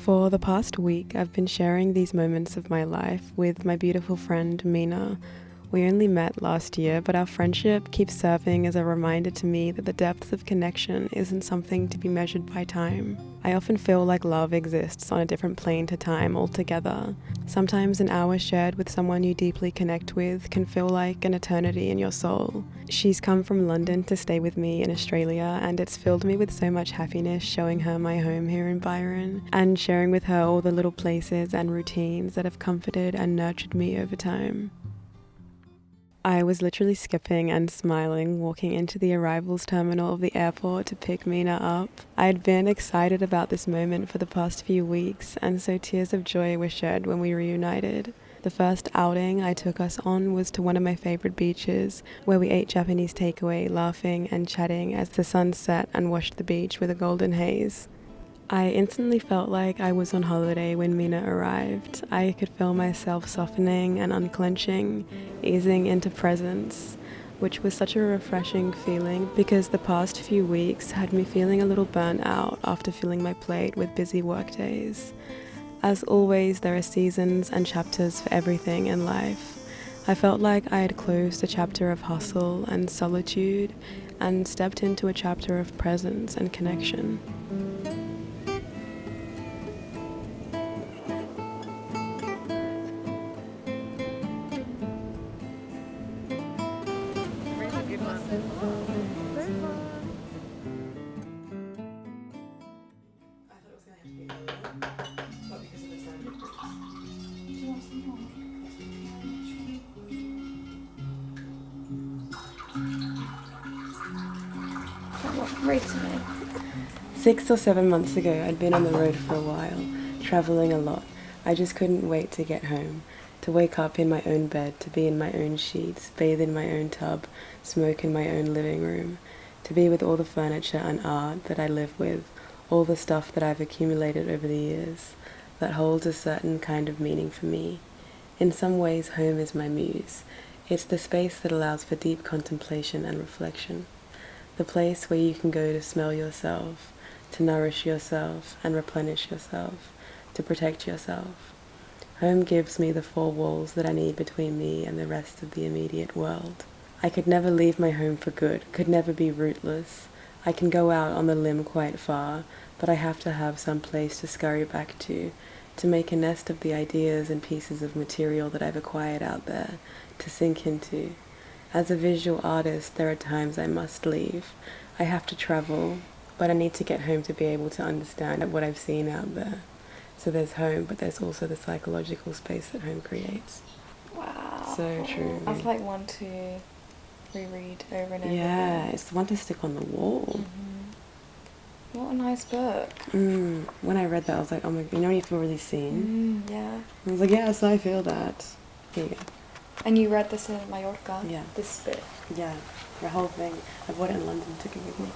For the past week, I've been sharing these moments of my life with my beautiful friend Mina. We only met last year, but our friendship keeps serving as a reminder to me that the depth of connection isn't something to be measured by time. I often feel like love exists on a different plane to time altogether. Sometimes an hour shared with someone you deeply connect with can feel like an eternity in your soul. She's come from London to stay with me in Australia, and it's filled me with so much happiness showing her my home here in Byron and sharing with her all the little places and routines that have comforted and nurtured me over time. I was literally skipping and smiling walking into the arrivals terminal of the airport to pick Mina up. I had been excited about this moment for the past few weeks, and so tears of joy were shed when we reunited. The first outing I took us on was to one of my favorite beaches, where we ate Japanese takeaway, laughing and chatting as the sun set and washed the beach with a golden haze. I instantly felt like I was on holiday when Mina arrived. I could feel myself softening and unclenching, easing into presence, which was such a refreshing feeling because the past few weeks had me feeling a little burnt out after filling my plate with busy work days. As always, there are seasons and chapters for everything in life. I felt like I had closed a chapter of hustle and solitude and stepped into a chapter of presence and connection. Recently. 6 or 7 months ago, I'd been on the road for a while, traveling a lot. I just couldn't wait to get home, to wake up in my own bed, to be in my own sheets, bathe in my own tub, smoke in my own living room, to be with all the furniture and art that I live with, all the stuff that I've accumulated over the years, that holds a certain kind of meaning for me. In some ways, home is my muse. It's the space that allows for deep contemplation and reflection. The place where you can go to smell yourself, to nourish yourself and replenish yourself, to protect yourself. Home gives me the four walls that I need between me and the rest of the immediate world. I could never leave my home for good, could never be rootless. I can go out on the limb quite far, but I have to have some place to scurry back to make a nest of the ideas and pieces of material that I've acquired out there, to sink into. As a visual artist, there are times I must leave. I have to travel, but I need to get home to be able to understand what I've seen out there. So there's home, but there's also the psychological space that home creates. Wow. So true. That's like one to reread over and over. Yeah, it's one to stick on the wall. Mm-hmm. What a nice book. When I read that, I was like, oh my, you know, you feel really seen. Yeah. I was like, yes, I feel that. Here you go. And you read this in Mallorca? Yeah. This bit? Yeah, the whole thing. I bought it in London, took it with me.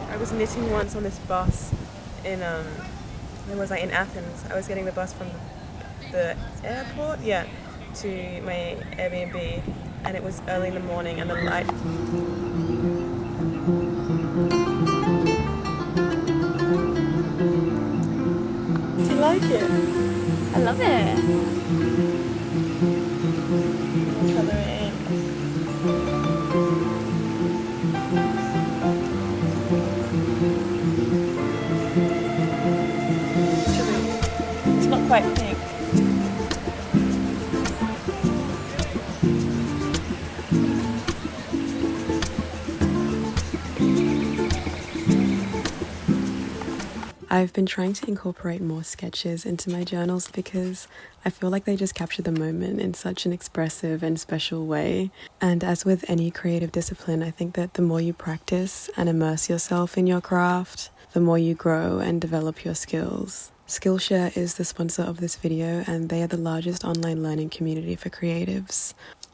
I was knitting once on this bus in where was I? In Athens. I was getting the bus from the airport, to my Airbnb, and it was early in the morning, and the light. Do you like it? I love it. I'll colour it in. It's not quite pink. I've been trying to incorporate more sketches into my journals because I feel like they just capture the moment in such an expressive and special way. And as with any creative discipline, I think that the more you practice and immerse yourself in your craft, the more you grow and develop your skills. Skillshare is the sponsor of this video, and they are the largest online learning community for creatives.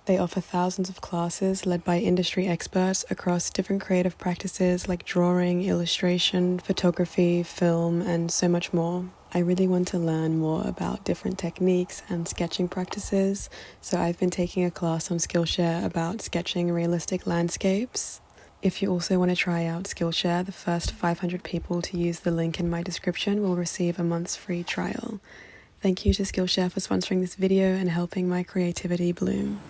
They offer thousands of classes led by industry experts across different creative practices like drawing, illustration, photography, film, and so much more. I really want to learn more about different techniques and sketching practices, so I've been taking a class on Skillshare about sketching realistic landscapes. If you also want to try out Skillshare, the first 500 people to use the link in my description will receive a month's free trial. Thank you to Skillshare for sponsoring this video and helping my creativity bloom.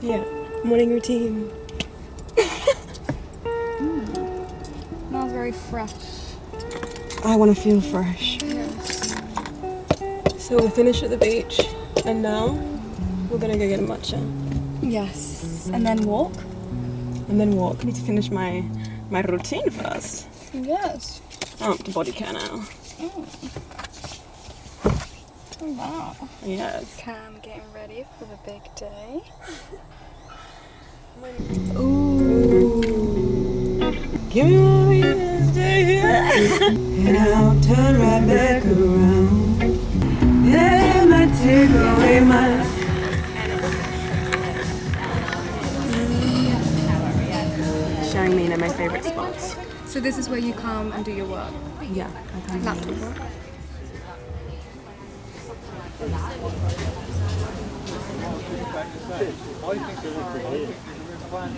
Yeah, morning routine. Smells very fresh. I want to feel fresh. Yes. So we finished at the beach, and now we're gonna go get a matcha. Yes. And then walk? And then walk. I need to finish my routine first. Yes. I'm up to body care now. Oh wow. Yes. Cam getting ready for the big day. Ooh. Give me one reason to stay here. And I'll turn right back around. Yeah, I might take away my... Showing Mina my favourite spots. So this is where you come and do your work? Yeah, I can't Laptop remember. work?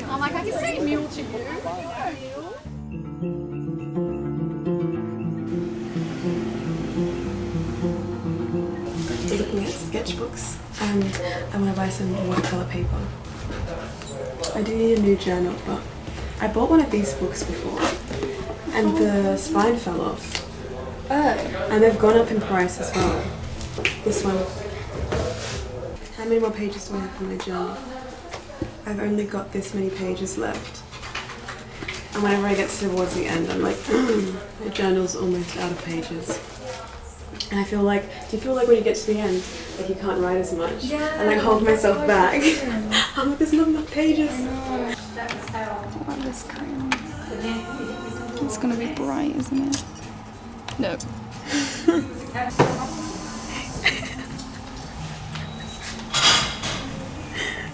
I'm like, I can say mule to you. Looking at sketchbooks, and I want to buy some watercolor paper. I do need a new journal, but I bought one of these books before, and the spine fell off. Oh. And they've gone up in price as well. This one. How many more pages do I have for my journal? I've only got this many pages left. And whenever I get towards the end, I'm like, my journal's almost out of pages. And I feel like, do you feel like when you get to the end, like you can't write as much? Yeah. And I hold myself back. I'm like, there's not enough pages. I like this crayon. It's gonna be bright, isn't it? No.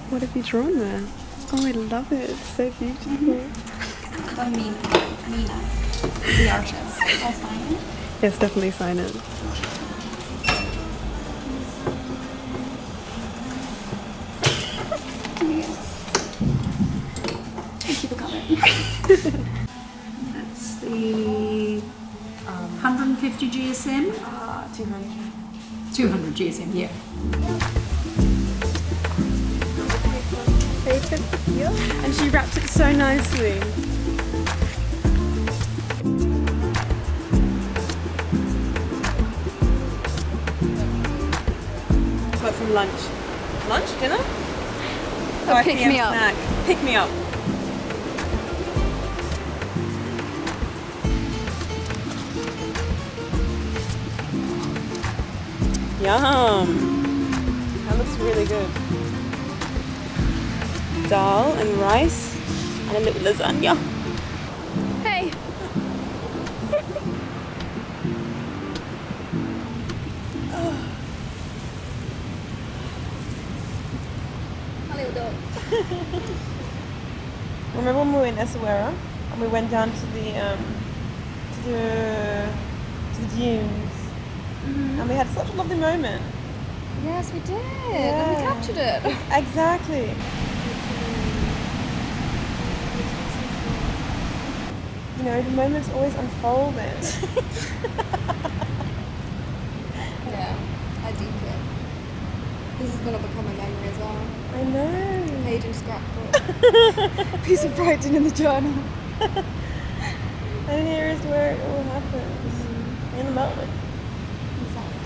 What have you drawn there? Oh, I love it. It's so beautiful. Mina, the artist. I'll sign it. Yes, definitely sign it. Thank you for coming. That's the 150 GSM? 200. 200 GSM, yeah. And she wrapped it so nicely. Got some lunch. Lunch? Dinner? Oh, pick me up. Snack. Pick me up. Yum. That looks really good. Dal and rice and a little lasagna. Hey. Remember when we were in Essaouira and we went down to the dunes and we had such a lovely moment. Yes, we did. And we captured it. Exactly. You know, the moments always unfolded. Yeah, I deep it. This is gonna become a memory as well. I know. Page and scrapbook. Piece of writing in the journal. And here is where it all happens. In the moment. Exactly.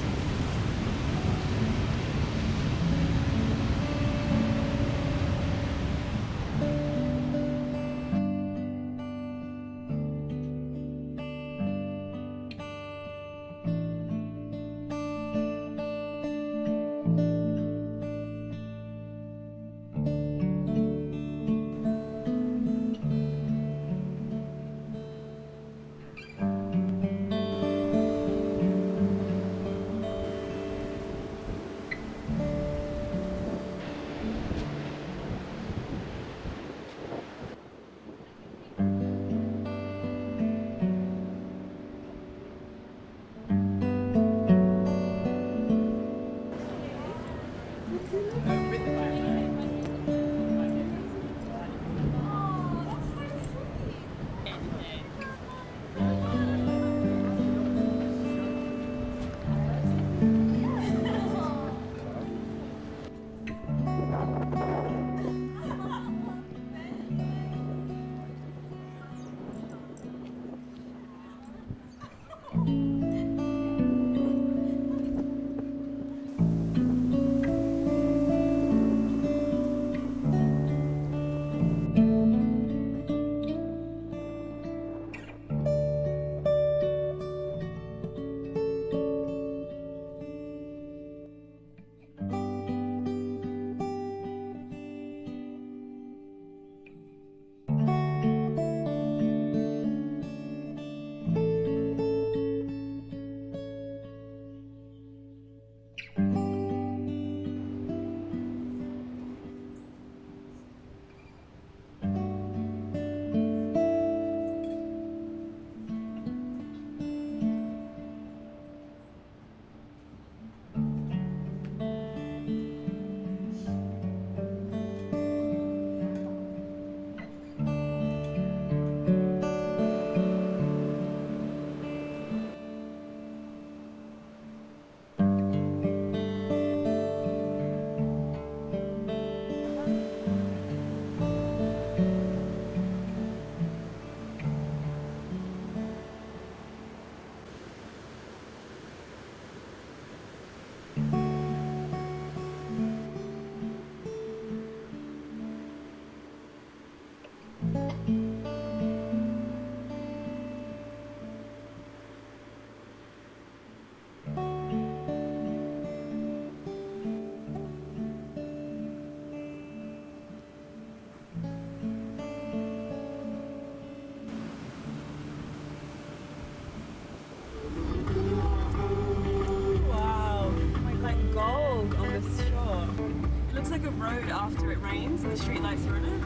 road after it rains and the street lights are on it.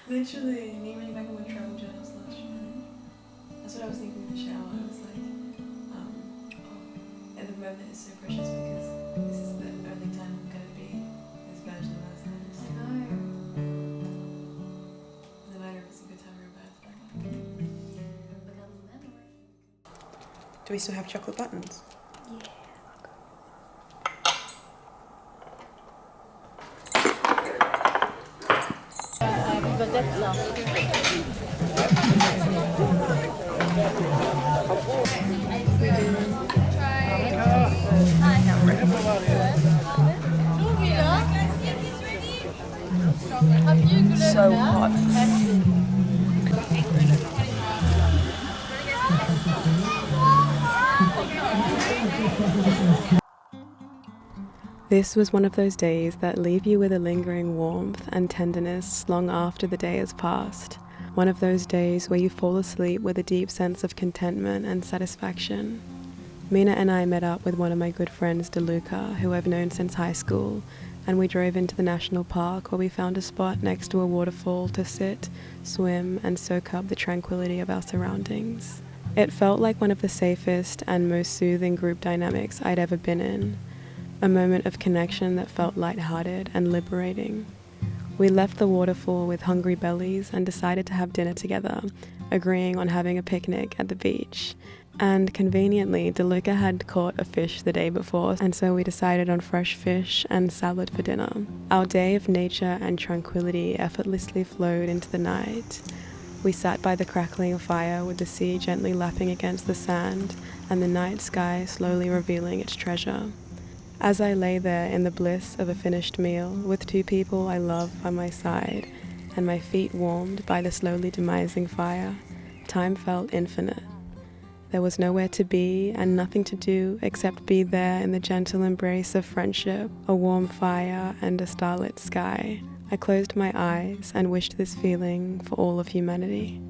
Literally, me reading back on my travel journals last year. That's what I was thinking in the shower. I was like, and the moment is so precious because this is the only time I'm going to be this version of ourselves. I know. No matter if it's a good time or a bad time. Do we still have chocolate buttons? Yeah. So hot. This was one of those days that leave you with a lingering warmth and tenderness long after the day has passed. One of those days where you fall asleep with a deep sense of contentment and satisfaction. Mina and I met up with one of my good friends, DeLuca, who I've known since high school, and we drove into the national park where we found a spot next to a waterfall to sit, swim, and soak up the tranquility of our surroundings. It felt like one of the safest and most soothing group dynamics I'd ever been in. A moment of connection that felt lighthearted and liberating. We left the waterfall with hungry bellies and decided to have dinner together, agreeing on having a picnic at the beach. And conveniently, DeLuca had caught a fish the day before, and so we decided on fresh fish and salad for dinner. Our day of nature and tranquility effortlessly flowed into the night. We sat by the crackling fire with the sea gently lapping against the sand and the night sky slowly revealing its treasure. As I lay there in the bliss of a finished meal with two people I love by my side and my feet warmed by the slowly demising fire, time felt infinite. There was nowhere to be and nothing to do except be there in the gentle embrace of friendship, a warm fire, and a starlit sky. I closed my eyes and wished this feeling for all of humanity.